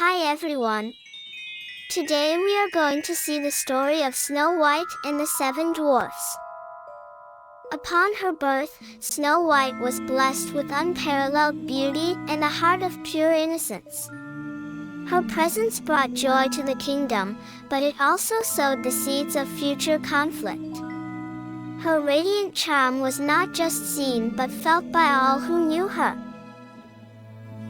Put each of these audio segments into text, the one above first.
Hi everyone. Today we are going to see the story of Snow White and the Seven Dwarfs. Upon her birth, Snow White was blessed with unparalleled beauty and a heart of pure innocence. Her presence brought joy to the kingdom, but it also sowed the seeds of future conflict. Her radiant charm was not just seen but felt by all who knew her.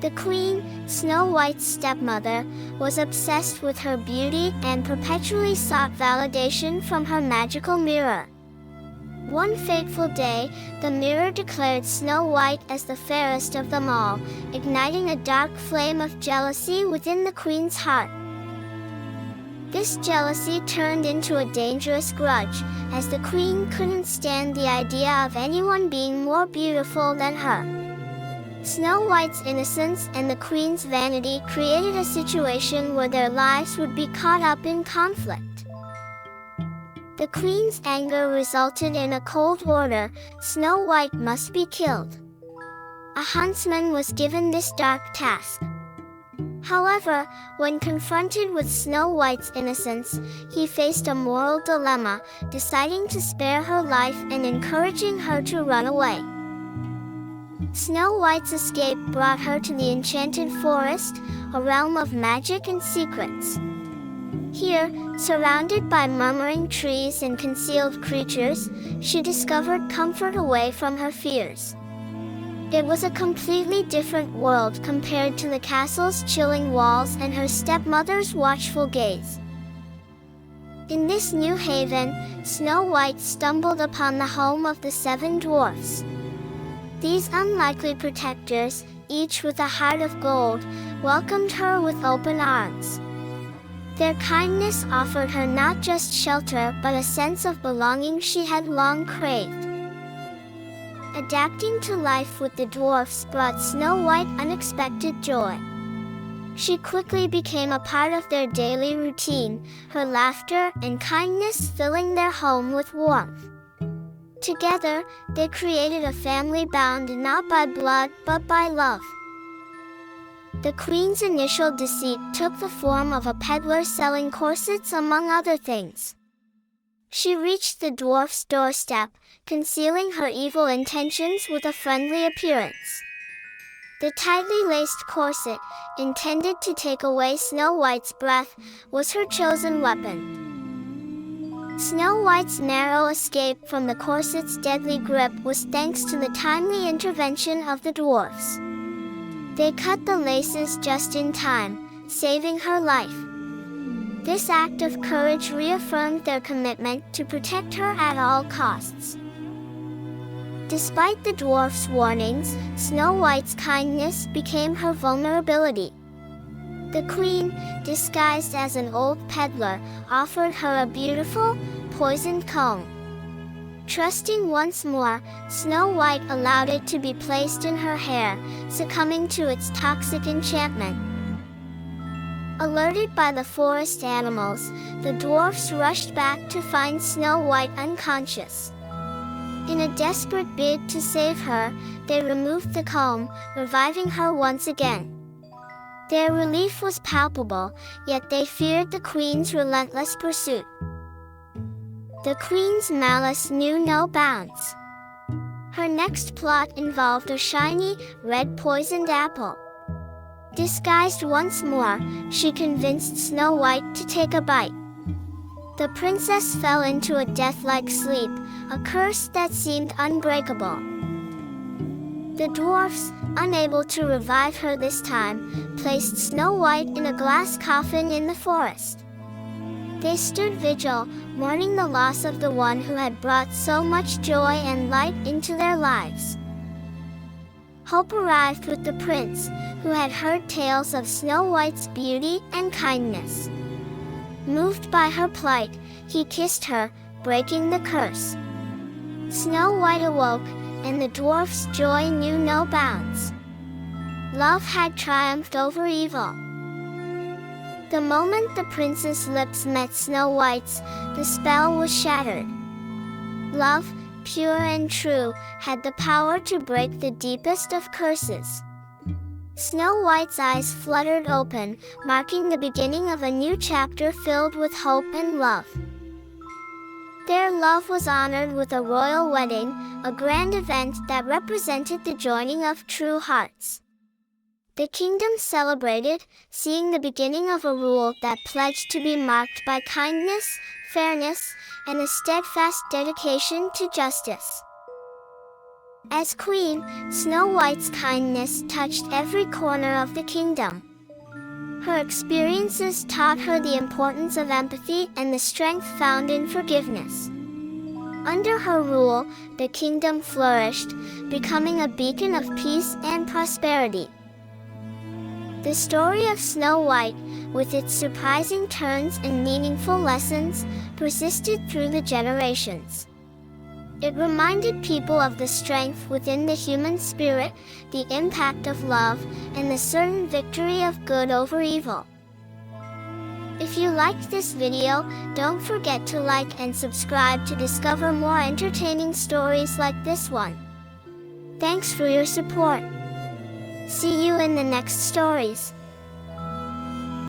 The queen, Snow White's stepmother, was obsessed with her beauty and perpetually sought validation from her magical mirror. One fateful day, the mirror declared Snow White as the fairest of them all, igniting a dark flame of jealousy within the queen's heart. This jealousy turned into a dangerous grudge, as the queen couldn't stand the idea of anyone being more beautiful than her. Snow White's innocence and the queen's vanity created a situation where their lives would be caught up in conflict. The queen's anger resulted in a cold order: Snow White must be killed. A huntsman was given this dark task. However, when confronted with Snow White's innocence, he faced a moral dilemma, deciding to spare her life and encouraging her to run away. Snow White's escape brought her to the enchanted forest, a realm of magic and secrets. Here, surrounded by murmuring trees and concealed creatures, she discovered comfort away from her fears. It was a completely different world compared to the castle's chilling walls and her stepmother's watchful gaze. In this new haven, Snow White stumbled upon the home of the Seven Dwarfs. These unlikely protectors, each with a heart of gold, welcomed her with open arms. Their kindness offered her not just shelter but a sense of belonging she had long craved. Adapting to life with the dwarfs brought Snow White unexpected joy. She quickly became a part of their daily routine, her laughter and kindness filling their home with warmth. Together, they created a family bound not by blood but by love. The queen's initial deceit took the form of a peddler selling corsets among other things. She reached the dwarf's doorstep, concealing her evil intentions with a friendly appearance. The tightly laced corset, intended to take away Snow White's breath, was her chosen weapon. Snow White's narrow escape from the corset's deadly grip was thanks to the timely intervention of the dwarfs. They cut the laces just in time, saving her life. This act of courage reaffirmed their commitment to protect her at all costs. Despite the dwarfs' warnings, Snow White's kindness became her vulnerability. The queen, disguised as an old peddler, offered her a beautiful, poisoned comb. Trusting once more, Snow White allowed it to be placed in her hair, succumbing to its toxic enchantment. Alerted by the forest animals, the dwarfs rushed back to find Snow White unconscious. In a desperate bid to save her, they removed the comb, reviving her once again. Their relief was palpable, yet they feared the queen's relentless pursuit. The queen's malice knew no bounds. Her next plot involved a shiny, red poisoned apple. Disguised once more, she convinced Snow White to take a bite. The princess fell into a death-like sleep, a curse that seemed unbreakable. The dwarfs, unable to revive her this time, placed Snow White in a glass coffin in the forest. They stood vigil, mourning the loss of the one who had brought so much joy and light into their lives. Hope arrived with the prince, who had heard tales of Snow White's beauty and kindness. Moved by her plight, he kissed her, breaking the curse. Snow White awoke, and the dwarf's joy knew no bounds. Love had triumphed over evil. The moment the prince's lips met Snow White's, the spell was shattered. Love, pure and true, had the power to break the deepest of curses. Snow White's eyes fluttered open, marking the beginning of a new chapter filled with hope and love. Their love was honored with a royal wedding, a grand event that represented the joining of true hearts. The kingdom celebrated, seeing the beginning of a rule that pledged to be marked by kindness, fairness, and a steadfast dedication to justice. As queen, Snow White's kindness touched every corner of the kingdom. Her experiences taught her the importance of empathy and the strength found in forgiveness. Under her rule, the kingdom flourished, becoming a beacon of peace and prosperity. The story of Snow White, with its surprising turns and meaningful lessons, persisted through the generations. It reminded people of the strength within the human spirit, the impact of love, and the certain victory of good over evil. If you liked this video, don't forget to like and subscribe to discover more entertaining stories like this one. Thanks for your support. See you in the next stories.